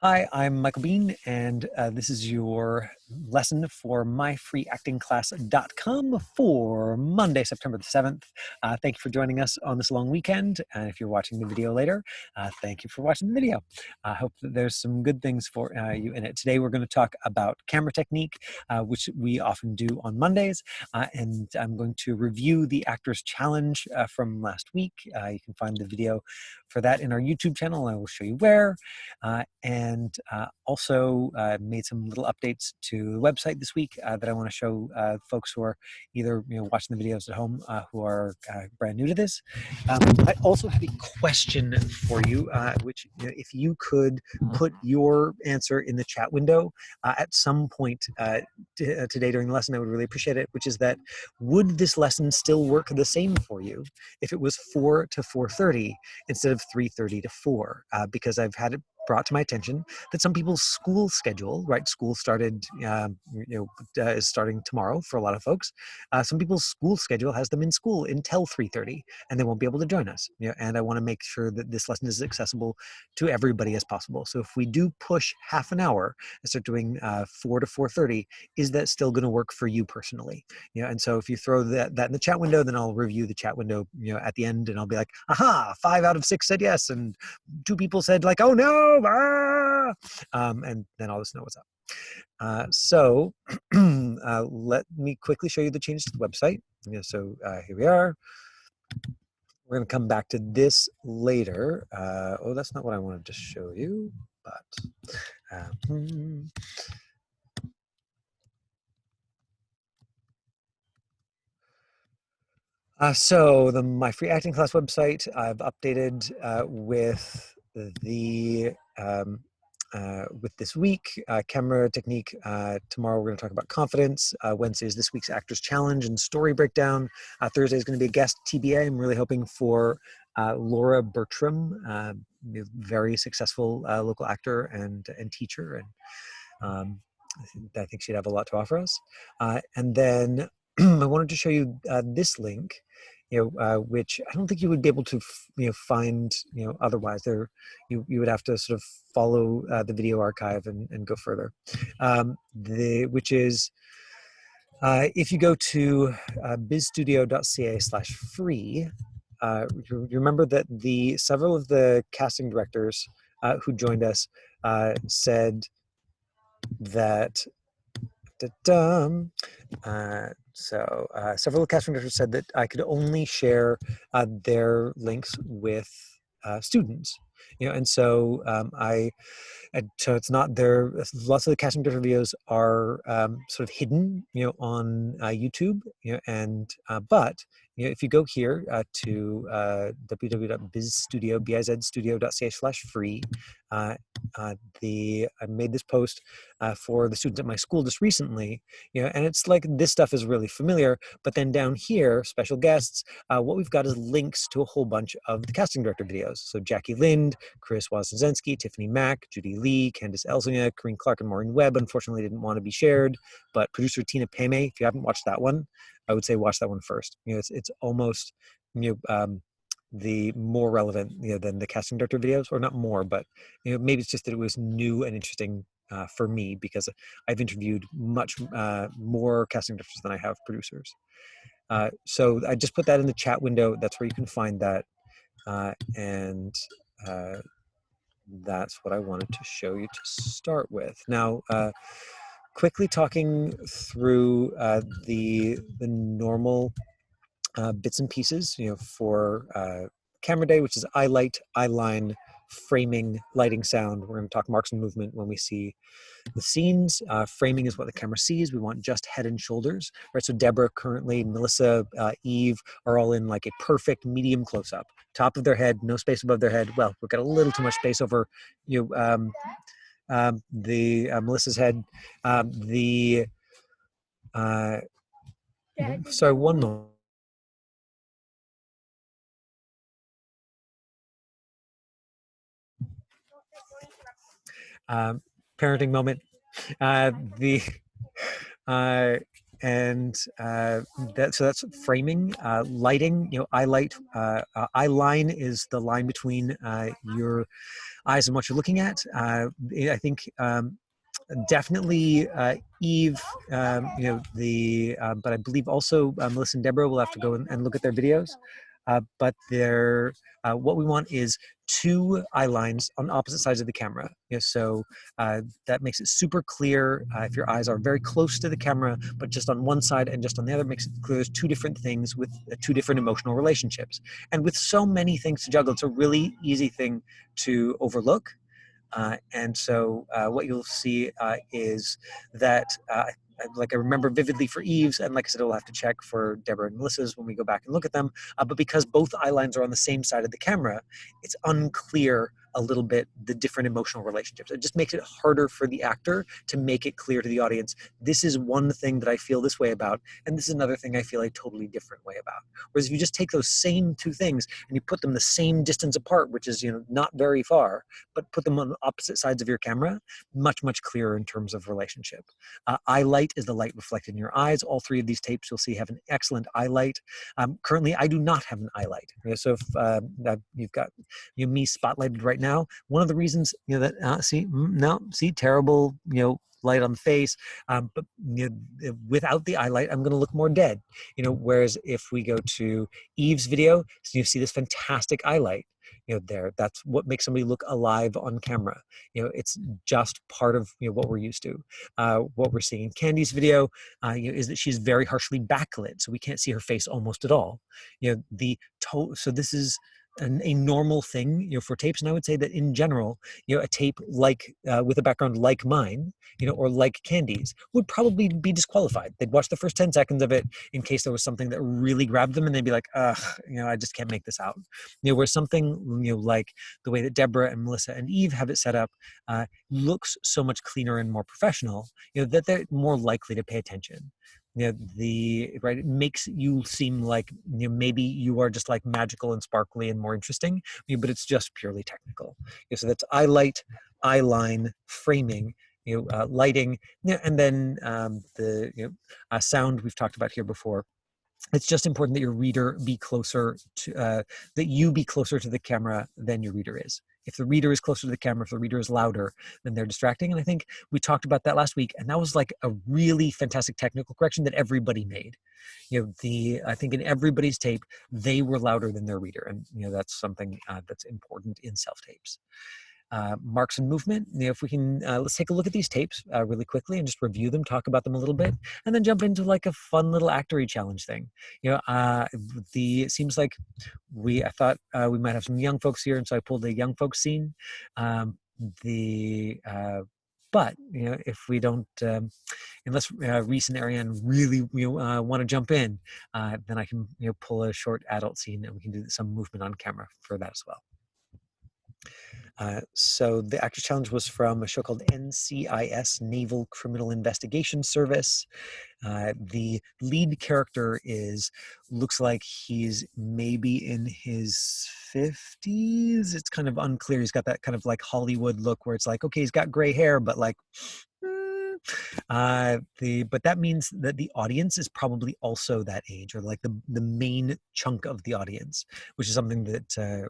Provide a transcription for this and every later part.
Hi, I'm Michael Bean, and this is your lesson for myfreeactingclass.com for Monday, September the 7th. Thank you for joining us on this long weekend, and if you're watching the video later, thank you for watching the video. I hope that there's some good things for you in it. Today we're going to talk about camera technique, which we often do on Mondays, and I'm going to review the Actors Challenge from last week. You can find the video for that in our YouTube channel. I will show you where. And also made some little updates to the website this week that I want to show folks who are either watching the videos at home who are brand new to this. I also have a question for you, which if you could put your answer in the chat window at some point today during the lesson, I would really appreciate it, which is that would this lesson still work the same for you if it was 4 to 4:30 instead of 3:30 to 4? Because I've had it brought to my attention that some people's school schedule, right? School started, is starting tomorrow for a lot of folks. Some people's school schedule has them in school until 3:30, and they won't be able to join us. And I want to make sure that this lesson is accessible to everybody as possible. So if we do push half an hour and start doing 4 to 4:30, is that still going to work for you personally? And so if you throw that in the chat window, then I'll review the chat window, at the end, and I'll be like, aha, 5 out of 6 said yes, and 2 people said like, oh no, and then I'll just know what's up. So let me quickly show you the changes to the website. So here we are. We're going to come back to this later. Oh, that's not what I wanted to show you, but so the My Free Acting Class website I've updated with the with this week, camera technique. Tomorrow we're going to talk about confidence. Wednesday is this week's Actors Challenge and story breakdown. Thursday is going to be a guest TBA. I'm really hoping for Laura Bertram, very successful local actor and teacher, and I think she'd have a lot to offer us. And then I wanted to show you this link, which I don't think you would be able to, find, otherwise. You would have to sort of follow the video archive and go further. Which is, if you go to bizstudio.ca/free, you remember that several of the casting directors who joined us said that several casting directors said that I could only share their links with students, and so so it's not there. Lots of the casting director videos are sort of hidden, on YouTube, and but if you go here to www.bizstudio.ca/free, I made this post for the students at my school just recently, and it's like this stuff is really familiar, but then down here, special guests, what we've got is links to a whole bunch of the casting director videos. So Jackie Lind, Chris Wozniacki, Tiffany Mack, Judy Lee, Candice Elzinga, Corinne Clark, and Maureen Webb unfortunately didn't want to be shared, but producer Tina Peme, if you haven't watched that one, I would say watch that one first. It's almost, the more relevant, than the casting director videos, or not more, but maybe it's just that it was new and interesting for me because I've interviewed much more casting directors than I have producers. So I just put that in the chat window. That's where you can find that, and that's what I wanted to show you to start with. Now, quickly talking through the normal bits and pieces, for camera day, which is eyelight, eyeline, framing, lighting, sound. We're going to talk marks and movement when we see the scenes. Framing is what the camera sees. We want just head and shoulders, right? So Deborah currently, Melissa, Eve are all in like a perfect medium close-up. Top of their head, no space above their head. Well, we've got a little too much space over Melissa's head. Sorry, one moment. Parenting moment. So that's framing. Lighting, eye light, eye line is the line between your eyes and what you're looking at. I think definitely Eve, but I believe also Melissa and Deborah will have to go and look at their videos. But what we want is 2 eye lines on opposite sides of the camera. So that makes it super clear if your eyes are very close to the camera, but just on one side and just on the other, makes it clear there's 2 different things with 2 different emotional relationships. And with so many things to juggle, it's a really easy thing to overlook. And so what you'll see is that I remember vividly for Eve's, and like I said, I'll have to check for Deborah and Melissa's when we go back and look at them. But because both eye lines are on the same side of the camera, it's unclear a little bit the different emotional relationships. It just makes it harder for the actor to make it clear to the audience, this is one thing that I feel this way about, and this is another thing I feel a totally different way about. Whereas if you just take those same 2 things and you put them the same distance apart, which is not very far, but put them on opposite sides of your camera, much, much clearer in terms of relationship. Eye light is the light reflected in your eyes. All 3 of these tapes you'll see have an excellent eye light. Currently, I do not have an eye light. So if you've got me spotlighted right now, one of the reasons see terrible light on the face, but without the eye light, I'm going to look more dead. Whereas if we go to Eve's video, so you see this fantastic eye light. That's what makes somebody look alive on camera. It's just part of what we're used to. What we're seeing in Candy's video is that she's very harshly backlit, so we can't see her face almost at all. So this is a normal thing for tapes, and I would say that in general, a tape like with a background like mine, or like Candy's, would probably be disqualified. They'd watch the first 10 seconds of it in case there was something that really grabbed them, and they'd be like, ugh, I just can't make this out. Where something like the way that Deborah and Melissa and Eve have it set up looks so much cleaner and more professional, that they're more likely to pay attention. It makes you seem like maybe you are just like magical and sparkly and more interesting, but it's just purely technical. So that's eye light, eye line, framing, lighting, and then the sound we've talked about here before. It's just important that your reader be closer to, that you be closer to the camera than your reader is. If the reader is closer to the camera, if the reader is louder, then they're distracting. And I think we talked about that last week, and that was like a really fantastic technical correction that everybody made. I think in everybody's tape, they were louder than their reader. And that's something that's important in self-tapes. Marks and movement. If we can, let's take a look at these tapes really quickly and just review them, talk about them a little bit, and then jump into like a fun little actory challenge thing. It seems like I thought we might have some young folks here, and so I pulled a young folks scene. But if we don't, unless Reese and Ariane really want to jump in, then I can pull a short adult scene, and we can do some movement on camera for that as well. So the Actors Challenge was from a show called NCIS, Naval Criminal Investigation Service. The lead character looks like he's maybe in his 50s. It's kind of unclear. He's got that kind of like Hollywood look where it's like, okay, he's got gray hair, but like, but that means that the audience is probably also that age, or like the main chunk of the audience, which is something that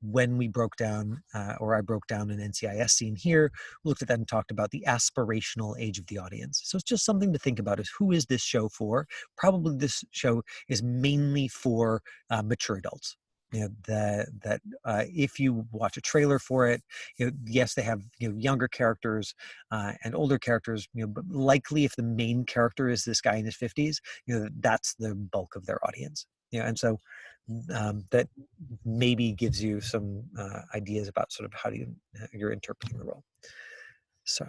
when we broke down, or I broke down an NCIS scene here, we looked at that and talked about the aspirational age of the audience. So it's just something to think about: is who is this show for? Probably this show is mainly for mature adults. If you watch a trailer for it, yes, they have younger characters and older characters, but likely if the main character is this guy in his 50s, that's the bulk of their audience. And so that maybe gives you some ideas about sort of how you're interpreting the role. So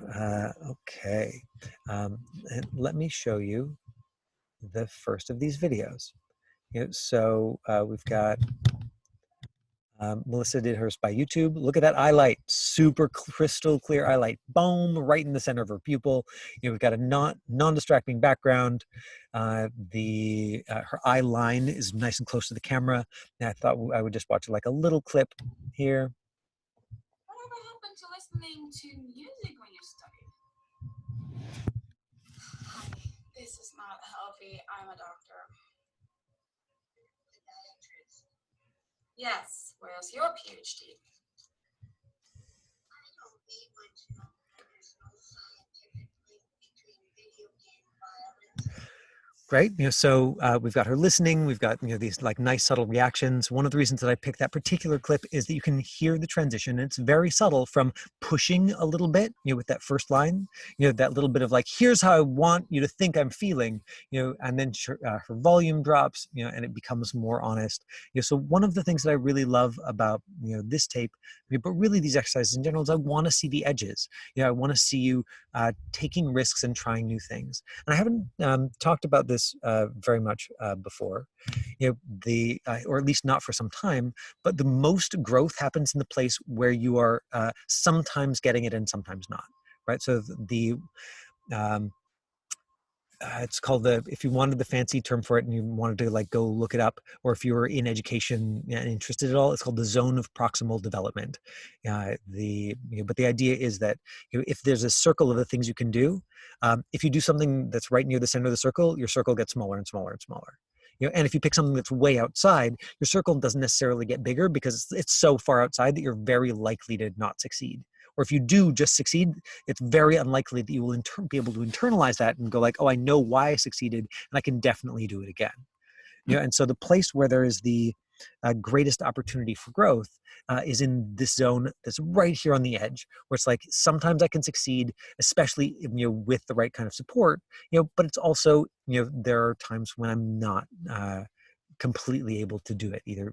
okay, and let me show you the first of these videos. So we've got Melissa did hers by YouTube. Look at that eye light, super crystal clear eye light, boom, right in the center of her pupil. We've got a non-distracting background. Her eye line is nice and close to the camera. And I thought I would just watch like a little clip here. Whatever happened to listening to music when you studied? Honey, this is not healthy. I'm a doctor. Yes, where's your PhD? right? So we've got her listening. We've got these like nice subtle reactions. One of the reasons that I picked that particular clip is that you can hear the transition. It's very subtle from pushing a little bit, with that first line, that little bit of like, here's how I want you to think I'm feeling, and then her volume drops, and it becomes more honest. So one of the things that I really love about this tape, but really these exercises in general, is I want to see the edges. I want to see you taking risks and trying new things. And I haven't talked about this very much before, or at least not for some time, but the most growth happens in the place where you are sometimes getting it and sometimes not, right? So um, it's called if you wanted the fancy term for it and you wanted to like go look it up, or if you were in education and interested at all, it's called the zone of proximal development. But the idea is that if there's a circle of the things you can do, if you do something that's right near the center of the circle, your circle gets smaller and smaller and smaller. And if you pick something that's way outside, your circle doesn't necessarily get bigger because it's so far outside that you're very likely to not succeed. Or if you do just succeed, it's very unlikely that you will be able to internalize that and go like, oh, I know why I succeeded, and I can definitely do it again. And so the place where there is the greatest opportunity for growth is in this zone that's right here on the edge, where it's like sometimes I can succeed, especially with the right kind of support, but it's also there are times when I'm not completely able to do it, either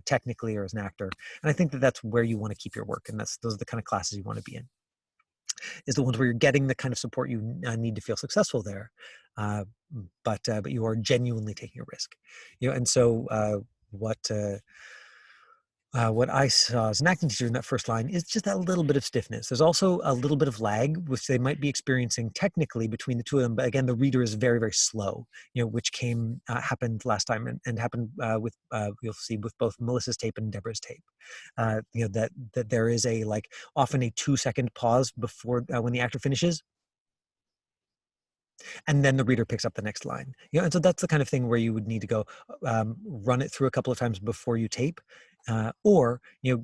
technically or as an actor. And I think that that's where you want to keep your work, and those are the kind of classes you want to be in, is the ones where you're getting the kind of support you need to feel successful there, but you are genuinely taking a risk. And so what I saw as an acting teacher in that first line is just that little bit of stiffness. There's also a little bit of lag, which they might be experiencing technically between the two of them. But again, the reader is very, very slow, which happened last time and happened with, you'll see with both Melissa's tape and Deborah's tape. That there is often a 2-second pause before when the actor finishes, and then the reader picks up the next line. And so that's the kind of thing where you would need to go run it through a couple of times before you tape, or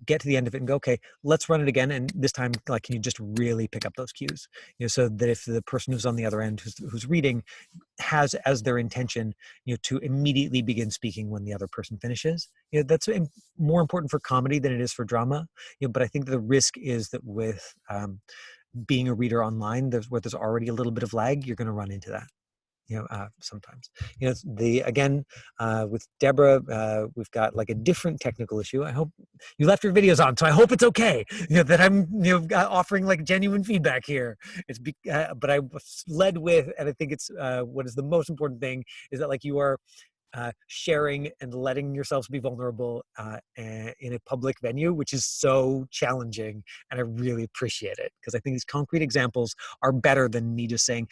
get to the end of it and go, okay, let's run it again, and this time can you just really pick up those cues, so that if the person who's on the other end who's reading has as their intention to immediately begin speaking when the other person finishes. That's more important for comedy than it is for drama. But I think the risk is that with being a reader online, where there's already a little bit of lag, you're going to run into that. Sometimes. With Deborah, we've got a different technical issue. I hope you left your videos on, so I hope it's okay. That I'm offering genuine feedback here. But I led with, and I think it's what is the most important thing is that you are sharing and letting yourselves be vulnerable in a public venue, which is so challenging, and I really appreciate it because I think these concrete examples are better than me just saying,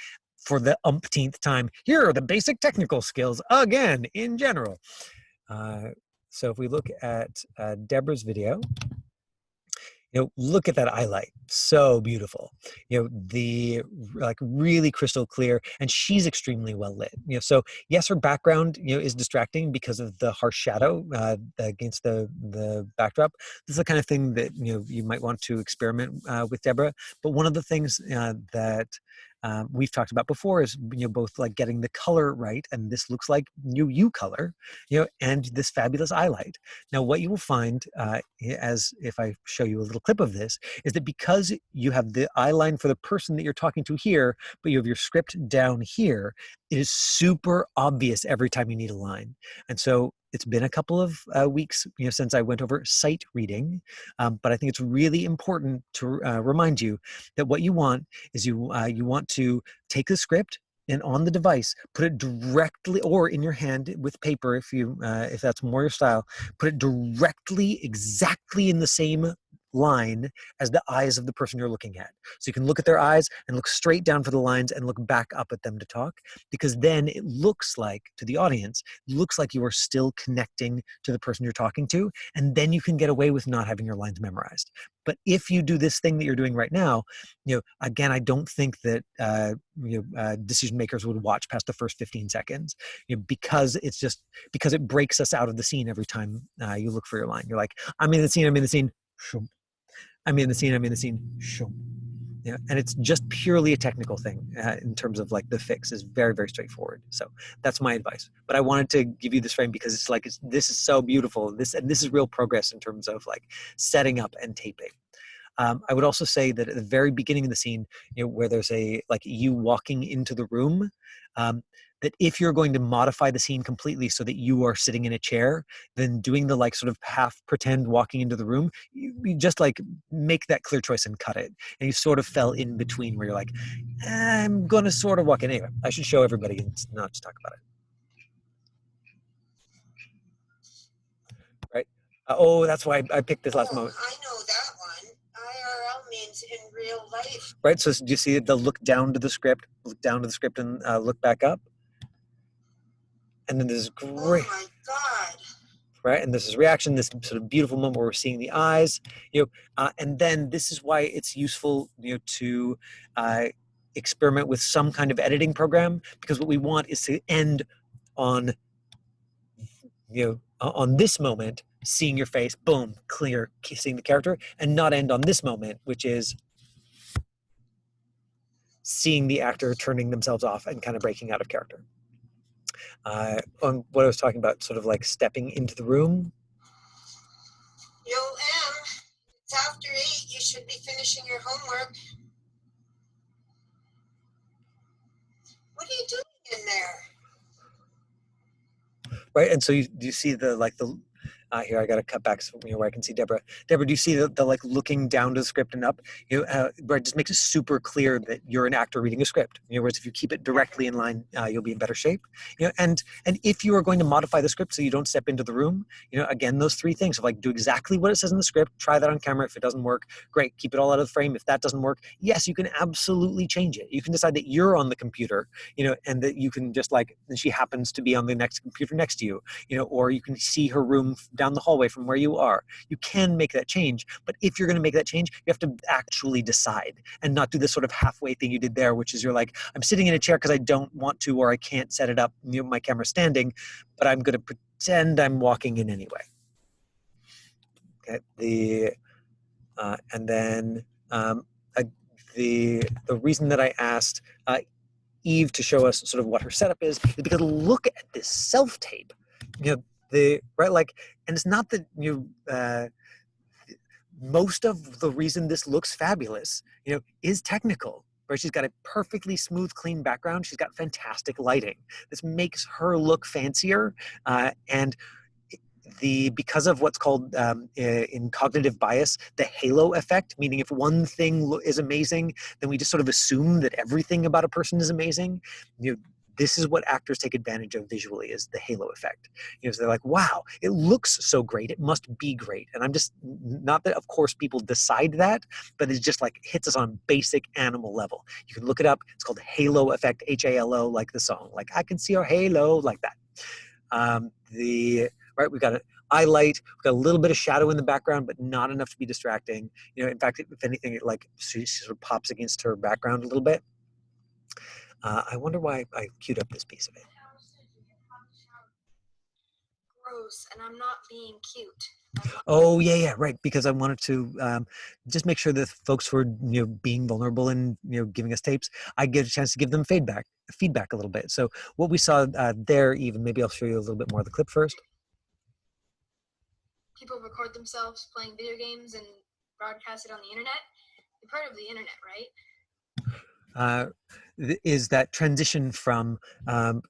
for the umpteenth time, here are the basic technical skills again in general. So if we look at Deborah's video, look at that eyelight, so beautiful. The really crystal clear, and she's extremely well lit. So yes, her background is distracting because of the harsh shadow against the backdrop. This is the kind of thing that you might want to experiment with Deborah. But one of the things that we've talked about before is both getting the color right, and this looks like new color, and this fabulous eyelight. Now what you will find, as if I show you a little clip of this, is that because you have the eyeline for the person that you're talking to here, but you have your script down here, it is super obvious every time you need a line. And so it's been a couple of weeks since I went over sight reading, but I think it's really important to remind you that what you want is you want to take the script and on the device, put it directly, or in your hand with paper if that's more your style, put it directly exactly in the same line as the eyes of the person you're looking at. So you can look at their eyes and look straight down for the lines and look back up at them to talk, because then it looks like, to the audience, looks like you are still connecting to the person you're talking to, and then you can get away with not having your lines memorized. But if you do this thing that you're doing right now, again, I don't think that decision makers would watch past the first 15 seconds, because it breaks us out of the scene every time you look for your line. You're like, I'm in the scene, I'm in the scene. I'm in the scene, I'm in the scene. Yeah, and it's just purely a technical thing in terms of like the fix is very, very straightforward. So that's my advice. But I wanted to give you this frame because it's like this is so beautiful. This is real progress in terms of like setting up and taping. I would also say that at the very beginning of the scene, where there's like you walking into the room, that if you're going to modify the scene completely so that you are sitting in a chair, then doing the like sort of half pretend walking into the room, you just like make that clear choice and cut it. And you sort of fell in between where you're like, I'm going to sort of walk in. Anyway, I should show everybody and not just talk about it. Right? Oh, that's why I picked this last moment. I know that one. IRL means in real life. Right, so do you see the look down to the script, and look back up? And then there's great, oh my God. Right, and this is reaction, this sort of beautiful moment where we're seeing the eyes, and then this is why it's useful, to experiment with some kind of editing program, because what we want is to end on, on this moment, seeing your face, boom, clear, seeing the character, and not end on this moment, which is seeing the actor turning themselves off and kind of breaking out of character. On what I was talking about, sort of like stepping into the room. Yo, Em, it's after 8. You should be finishing your homework. What are you doing in there? Right, and so do you see the here I got to cut back so where I can see Deborah. Deborah, do you see the like looking down to the script and up? Where it just makes it super clear that you're an actor reading a script. Whereas if you keep it directly in line, you'll be in better shape. And if you are going to modify the script so you don't step into the room, again, those three things of like do exactly what it says in the script, try that on camera. If it doesn't work, great, keep it all out of the frame. If that doesn't work, yes, you can absolutely change it. You can decide that you're on the computer, and that you can just like, and she happens to be on the next computer next to you, or you can see her room down the hallway from where you are. You can make that change, but if you're going to make that change, you have to actually decide and not do this sort of halfway thing you did there, which is you're like, I'm sitting in a chair because I don't want to, or I can't set it up, my camera's standing, but I'm going to pretend I'm walking in anyway. Okay, and then the reason that I asked Eve to show us sort of what her setup is because look at this self-tape. Right, like, and it's not that most of the reason this looks fabulous, is technical. Right, she's got a perfectly smooth, clean background. She's got fantastic lighting. This makes her look fancier, and because of what's called in cognitive bias, the halo effect, meaning if one thing is amazing, then we just sort of assume that everything about a person is amazing. This is what actors take advantage of visually, is the halo effect. So they're like, wow, it looks so great, it must be great. And I'm just, not that of course people decide that, but it just like hits us on basic animal level. You can look it up. It's called halo effect, H-A-L-O, like the song, like I can see our halo, like that. Right, we've got an eyelight, we've got a little bit of shadow in the background, but not enough to be distracting. In fact, if anything, it like she sort of pops against her background a little bit. I wonder why I queued up this piece of it. Gross, and I'm not being cute. Oh yeah, right. Because I wanted to just make sure that folks who are being vulnerable and giving us tapes, I get a chance to give them feedback a little bit. So what we saw there, even maybe I'll show you a little bit more of the clip first. People record themselves playing video games and broadcast it on the internet. You've heard of the internet, right? Is that transition from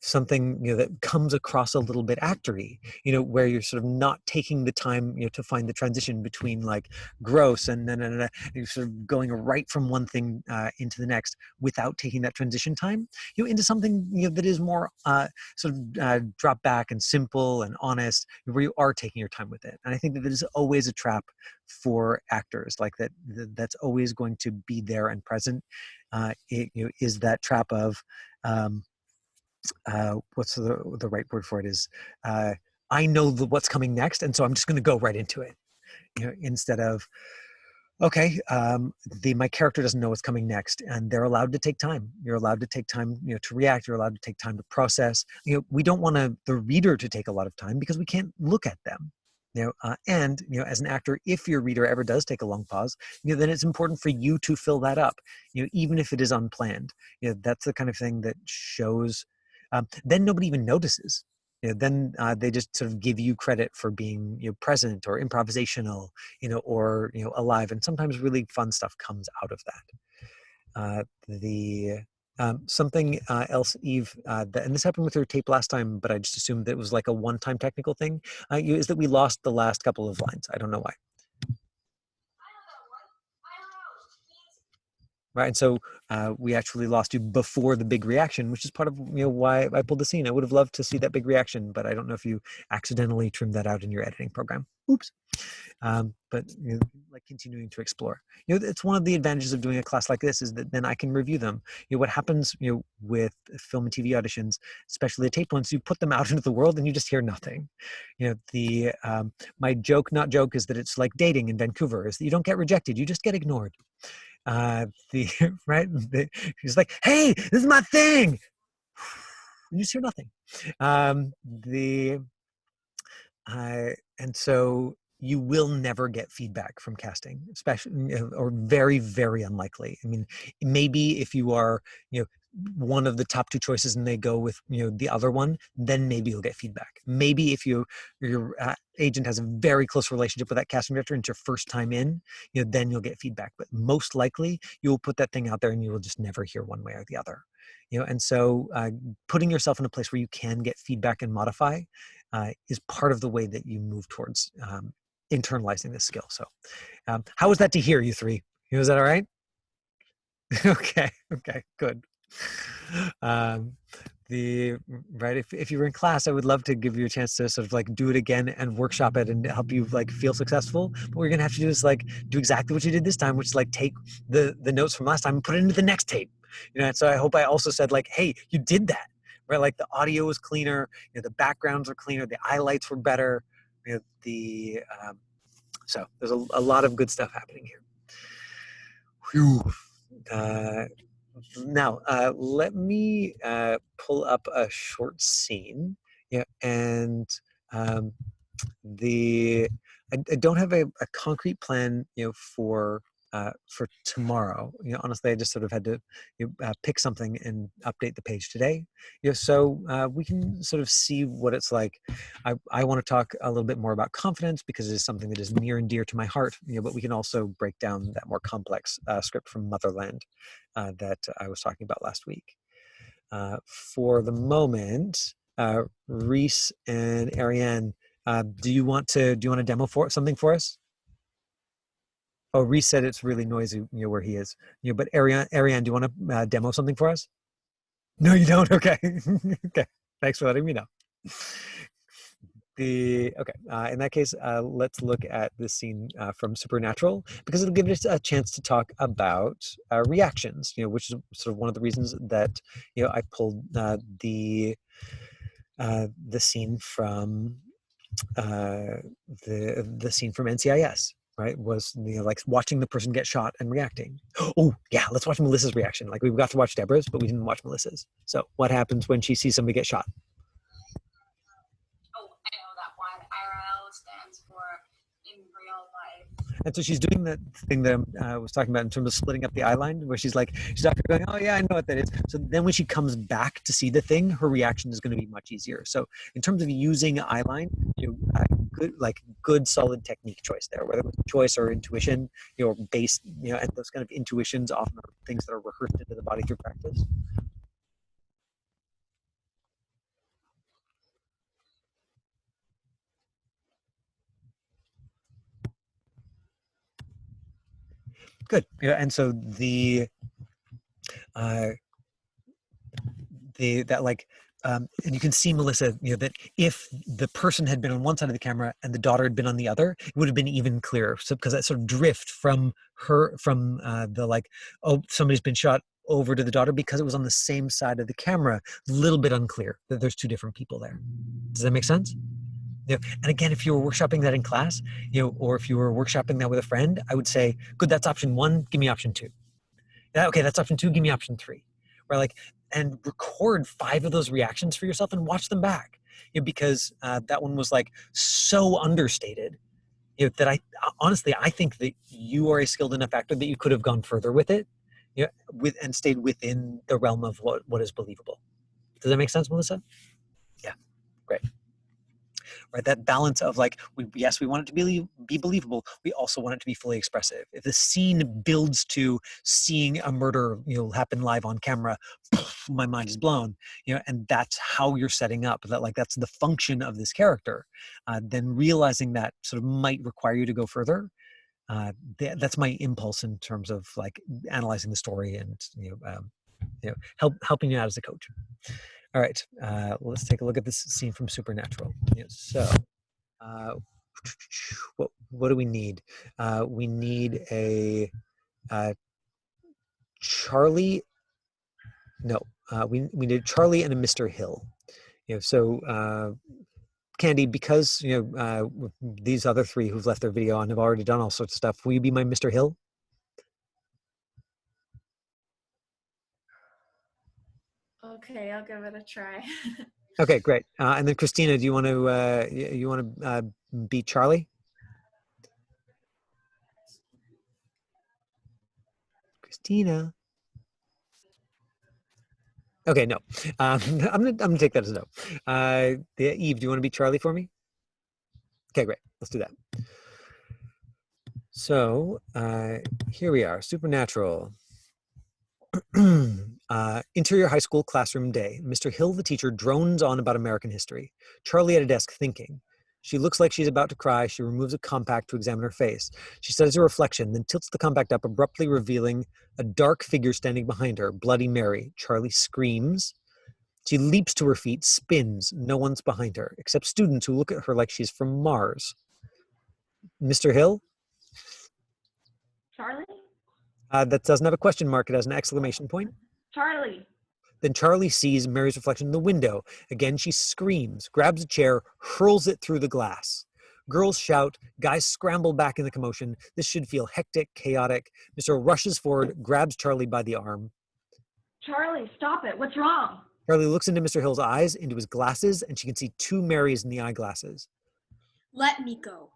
something that comes across a little bit actory, where you're sort of not taking the time to find the transition between like gross and then you're sort of going right from one thing into the next without taking that transition time, into something that is more sort of drop back and simple and honest, where you are taking your time with it. And I think that it is always a trap for actors, like that's always going to be there and present. Is that trap of what's the right word for it is I know what's coming next, and so I'm just going to go right into it, instead of okay, my character doesn't know what's coming next, and they're allowed to take time. You're allowed to take time, to react. You're allowed to take time to process. We don't want the reader to take a lot of time because we can't look at them. And as an actor, if your reader ever does take a long pause, then it's important for you to fill that up, even if it is unplanned. That's the kind of thing that shows. Then nobody even notices. Then they just sort of give you credit for being present or improvisational, or alive. And sometimes really fun stuff comes out of that. Something else, Eve, and this happened with your tape last time, but I just assumed that it was like a one-time technical thing, is that we lost the last couple of lines. I don't know why. Right, and so we actually lost you before the big reaction, which is part of why I pulled the scene. I would have loved to see that big reaction, but I don't know if you accidentally trimmed that out in your editing program. Oops. But like continuing to explore. It's one of the advantages of doing a class like this is that then I can review them. What happens with film and TV auditions, especially the taped ones, you put them out into the world and you just hear nothing. My joke, not joke, is that it's like dating in Vancouver, is that you don't get rejected, you just get ignored. He's like, hey, this is my thing. You just hear nothing. And so you will never get feedback from casting, especially, or very, very unlikely. I mean, maybe if you are, one of the top two choices and they go with, the other one, then maybe you'll get feedback. Maybe if your agent has a very close relationship with that casting director and it's your first time in, then you'll get feedback. But most likely you'll put that thing out there and you will just never hear one way or the other. And so putting yourself in a place where you can get feedback and modify is part of the way that you move towards internalizing this skill. So how was that to hear, you three? Was that all right? Okay, good. If you were in class, I would love to give you a chance to sort of like do it again and workshop it and help you like feel successful. But what you're gonna have to do is like do exactly what you did this time, which is like take the notes from last time and put it into the next tape. And so I hope I also said like, hey, you did that, right? Like the audio was cleaner, the backgrounds were cleaner, the highlights were better, so there's a lot of good stuff happening here. Whew. Now, let me pull up a short scene. And I don't have a concrete plan, for tomorrow. Honestly, I just sort of had to pick something and update the page today. So we can sort of see what it's like. I want to talk a little bit more about confidence because it is something that is near and dear to my heart. But we can also break down that more complex script from Motherland that I was talking about last week. For the moment, Reese and Ariane, do you want to demo something for us? Oh, Reese said it's really noisy, where he is. But Ariane, do you want to demo something for us? No, you don't. Okay. Okay. Thanks for letting me know. In that case, let's look at this scene from Supernatural because it'll give us a chance to talk about reactions. Which is sort of one of the reasons that I pulled the scene from the scene from NCIS. Right, was like watching the person get shot and reacting. Oh yeah, let's watch Melissa's reaction. Like we got to watch Deborah's, but we didn't watch Melissa's. So what happens when she sees somebody get shot? Oh, I know that one. IRL stands for in real life. And so she's doing that thing that I was talking about in terms of splitting up the eyeline, where she's after going, oh yeah, I know what that is. So then when she comes back to see the thing, her reaction is going to be much easier. So in terms of using eyeline, good solid technique choice there, whether it was choice or intuition, based, and those kind of intuitions often are things that are rehearsed into the body through practice. Good. And so and you can see, Melissa, that if the person had been on one side of the camera and the daughter had been on the other, it would have been even clearer. So because that sort of drift from somebody's been shot over to the daughter, because it was on the same side of the camera, a little bit unclear that there's two different people there. Does that make sense? And again, if you were workshopping that in class, or if you were workshopping that with a friend, I would say, good, that's option 1, give me option 2. Okay, that's option 2, give me option 3. And record 5 of those reactions for yourself and watch them back. because that one was like so understated. That honestly, I think that you are a skilled enough actor that you could have gone further with it, and stayed within the realm of what is believable. Does that make sense, Melissa? Yeah, great. Right, that balance of like, yes, we want it to be believable. We also want it to be fully expressive. If the scene builds to seeing a murder, happen live on camera, my mind is blown. And that's how you're setting up that, like, that's the function of this character. Then realizing that sort of might require you to go further. That's my impulse in terms of like analyzing the story and helping you out as a coach. All right, let's take a look at this scene from Supernatural. What do we need? We need a Charlie. No, we need Charlie and a Mr. Hill. Candy, because these other three who've left their video on have already done all sorts of stuff. Will you be my Mr. Hill? Okay, I'll give it a try. Okay, great. And then Christina, do you want to be Charlie? Christina. Okay, no. I'm gonna take that as a no. Eve, do you want to be Charlie for me? Okay, great. Let's do that. So here we are, Supernatural. Interior high school classroom day. Mr. Hill, the teacher, drones on about American history. Charlie at a desk thinking. She looks like she's about to cry. She removes a compact to examine her face. She studies her reflection, then tilts the compact up, abruptly revealing a dark figure standing behind her, Bloody Mary. Charlie screams. She leaps to her feet, spins. No one's behind her, except students who look at her like she's from Mars. Mr. Hill? Charlie? That doesn't have a question mark. It has an exclamation point. Charlie. Then Charlie sees Mary's reflection in the window. Again, she screams, grabs a chair, hurls it through the glass. Girls shout, guys scramble back in the commotion. This should feel hectic, chaotic. Mr. rushes forward, grabs Charlie by the arm. Charlie, stop it. What's wrong? Charlie looks into Mr. Hill's eyes, into his glasses, and she can see two Marys in the eyeglasses. Let me go.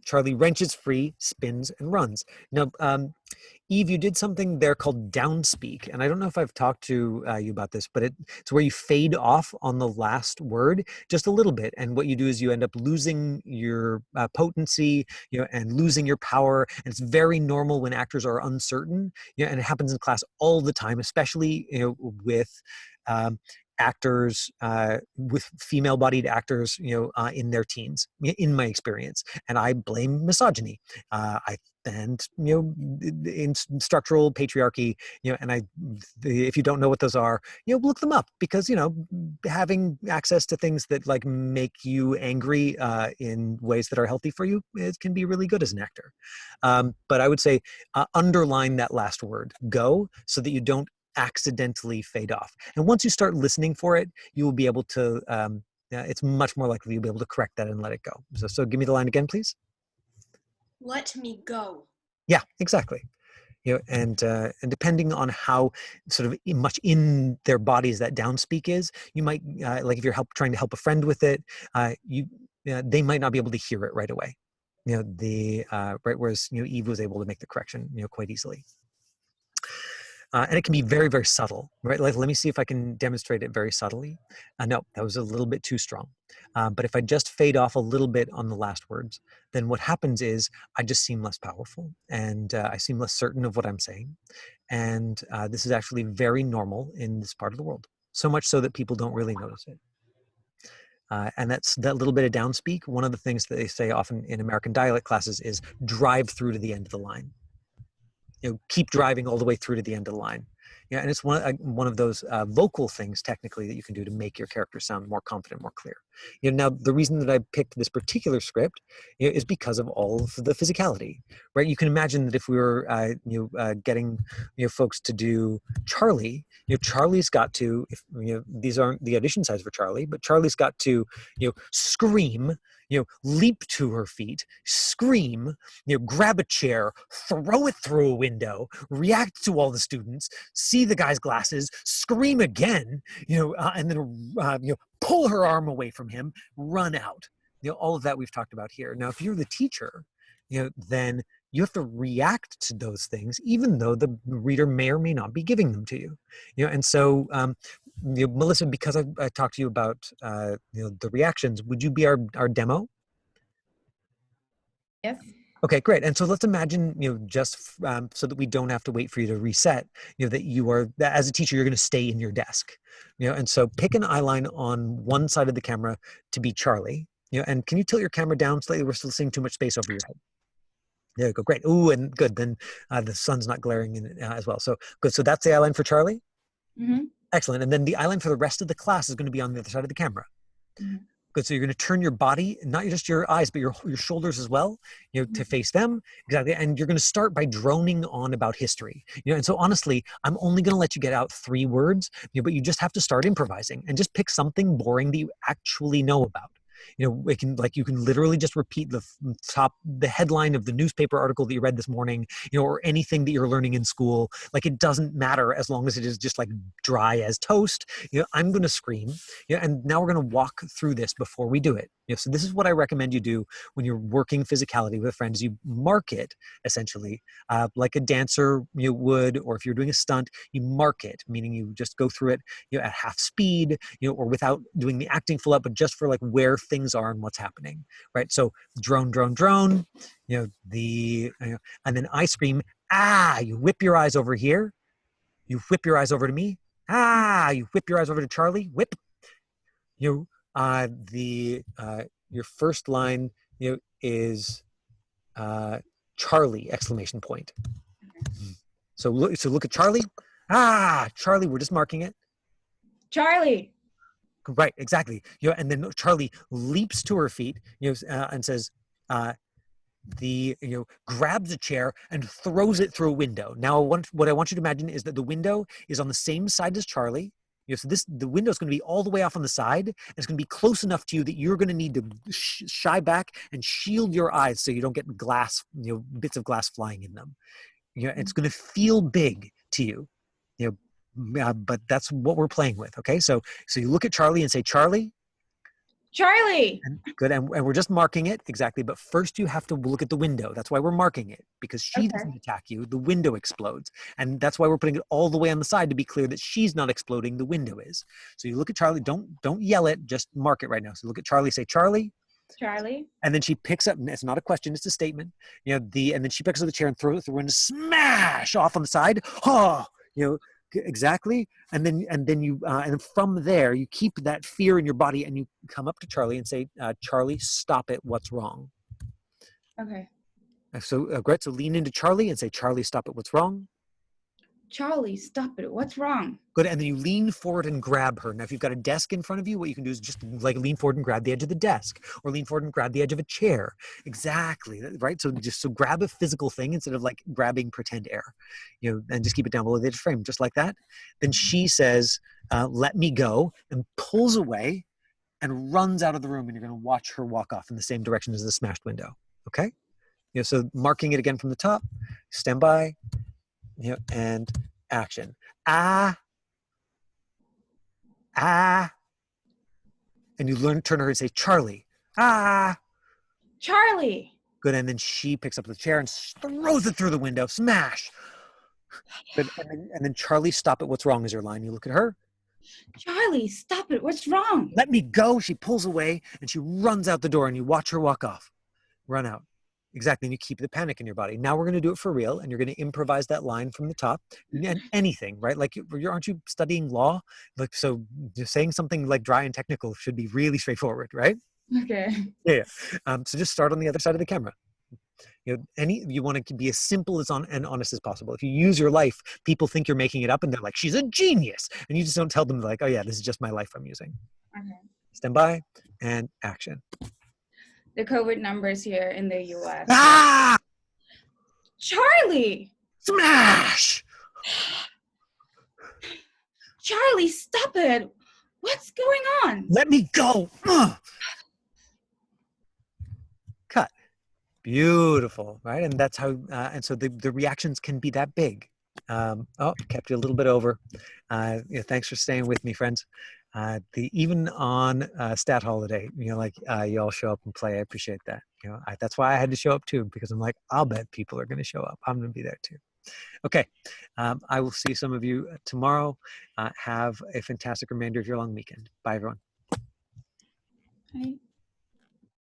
Charlie wrenches free, spins, and runs. Now, Eve, you did something there called downspeak, and I don't know if I've talked to you about this, but it's where you fade off on the last word just a little bit, and what you do is you end up losing your potency, and losing your power, and it's very normal when actors are uncertain, and it happens in class all the time, especially with actors, with female-bodied actors, in their teens, in my experience, and I blame misogyny. And in structural patriarchy, and if you don't know what those are, look them up, because having access to things that like make you angry in ways that are healthy for you, it can be really good as an actor. But I would say underline that last word, go, so that you don't accidentally fade off. And once you start listening for it, you will be able to, it's much more likely you'll be able to correct that and let it go. So give me the line again, please. Let me go. Yeah, exactly. And depending on how sort of much in their bodies that downspeak is, you might, like if you're trying to help a friend with it, they might not be able to hear it right away. Right, whereas Eve was able to make the correction quite easily. And it can be very, very subtle, right? Like, let me see if I can demonstrate it very subtly. No, that was a little bit too strong. But if I just fade off a little bit on the last words, then what happens is I just seem less powerful, and I seem less certain of what I'm saying. And this is actually very normal in this part of the world, so much so that people don't really notice it. And that's that little bit of downspeak. One of the things that they say often in American dialect classes is drive through to the end of the line. Keep driving all the way through to the end of the line. And it's one of those vocal things technically that you can do to make your character sound more confident, more clear. Now the reason that I picked this particular script is because of all of the physicality, right? You can imagine that if we were getting folks to do Charlie, Charlie's got to, if these aren't the audition sides for Charlie, but Charlie's got to scream, leap to her feet, scream, grab a chair, throw it through a window, react to all the students, see the guy's glasses, scream again, and then pull her arm away from him, run out. All of that we've talked about here. Now, if you're the teacher, then you have to react to those things, even though the reader may or may not be giving them to you. And so, Melissa, because I talked to you about the reactions, would you be our demo? Yes. Okay, great. And so let's imagine, just so that we don't have to wait for you to reset, that you are, that as a teacher, you're going to stay in your desk. And so pick an eyeline on one side of the camera to be Charlie. And can you tilt your camera down slightly? We're still seeing too much space over your head. There you go. Great. Ooh, and good. Then the sun's not glaring in it as well. So good. So that's the eyeline for Charlie. Mm-hmm. Excellent. And then the eyeline for the rest of the class is going to be on the other side of the camera. Mm-hmm. Good. So you're going to turn your body, not just your eyes, but your shoulders as well, to face them. Exactly. And you're going to start by droning on about history. And so honestly, I'm only going to let you get out 3 words, but you just have to start improvising and just pick something boring that you actually know about. You can literally just repeat the headline of the newspaper article that you read this morning, or anything that you're learning in school. Like, it doesn't matter as long as it is just like dry as toast. I'm going to scream. And now we're going to walk through this before we do it. So this is what I recommend you do when you're working physicality with friends. You mark it essentially like a dancer would, or if you're doing a stunt, you mark it, meaning you just go through it at half speed, or without doing the acting full up, but just for like where things are and what's happening, right? So drone, drone, drone, and then I scream, ah, you whip your eyes over here, you whip your eyes over to me, ah, you whip your eyes over to Charlie, whip, your first line, is Charlie, exclamation point. So look at Charlie. Ah, Charlie, we're just marking it. Charlie. Right, exactly. And then Charlie leaps to her feet, and says, grabs a chair and throws it through a window. Now, what I want you to imagine is that the window is on the same side as Charlie. So the window is going to be all the way off on the side, and it's going to be close enough to you that you're going to need to shy back and shield your eyes so you don't get glass, bits of glass flying in them. It's going to feel big to you, but that's what we're playing with. Okay, so you look at Charlie and say, Charlie. Charlie. And good, and we're just marking it, exactly. But first you have to look at the window. That's why we're marking it, because she doesn't attack you. The window explodes. And that's why we're putting it all the way on the side to be clear that she's not exploding, the window is. So you look at Charlie, don't yell it, just mark it right now. So look at Charlie, say, Charlie. Charlie. And then she picks up, it's not a question, it's a statement. And then she picks up the chair and throws it through and smash off on the side. Oh, exactly. And then from there you keep that fear in your body and you come up to Charlie and say, Charlie, stop it, what's wrong? Okay. So great. So lean into Charlie and say, Charlie, stop it, what's wrong? Charlie, stop it, what's wrong? Good. And then you lean forward and grab her. Now, if you've got a desk in front of you, what you can do is just like lean forward and grab the edge of the desk, or lean forward and grab the edge of a chair. Exactly. Right. So grab a physical thing instead of like grabbing pretend air, and just keep it down below the edge of the frame, just like that. Then she says, let me go, and pulls away and runs out of the room, and you're going to watch her walk off in the same direction as the smashed window. Okay. So marking it again from the top, stand by, and action. Ah. And you turn her and say, Charlie. Ah. Charlie. Good. And then she picks up the chair and throws it through the window. Smash. Good. And then Charlie, stop it. What's wrong is your line. You look at her. Charlie, stop it. What's wrong? Let me go. She pulls away and she runs out the door, and you watch her walk off. Run out. Exactly. And you keep the panic in your body. Now we're going to do it for real, and you're going to improvise that line from the top, and anything, right? Like, aren't you studying law? Like, so just saying something like dry and technical should be really straightforward, right? Okay. Yeah. So just start on the other side of the camera. You want to be as simple and honest as possible. If you use your life, people think you're making it up, and they're like, she's a genius. And you just don't tell them, like, oh yeah, this is just my life I'm using. Okay. Stand by and action. The COVID numbers here in the US. Ah! Charlie! Smash! Charlie, stop it! What's going on? Let me go! Cut. Beautiful, right? And that's how, and so the reactions can be that big. Kept you a little bit over. Thanks for staying with me, friends. Even on stat holiday, like you all show up and play. I appreciate that. That's why I had to show up too, because I'm like, I'll bet people are going to show up. I'm going to be there too. Okay, I will see some of you tomorrow. Have a fantastic remainder of your long weekend. Bye, everyone. Hi.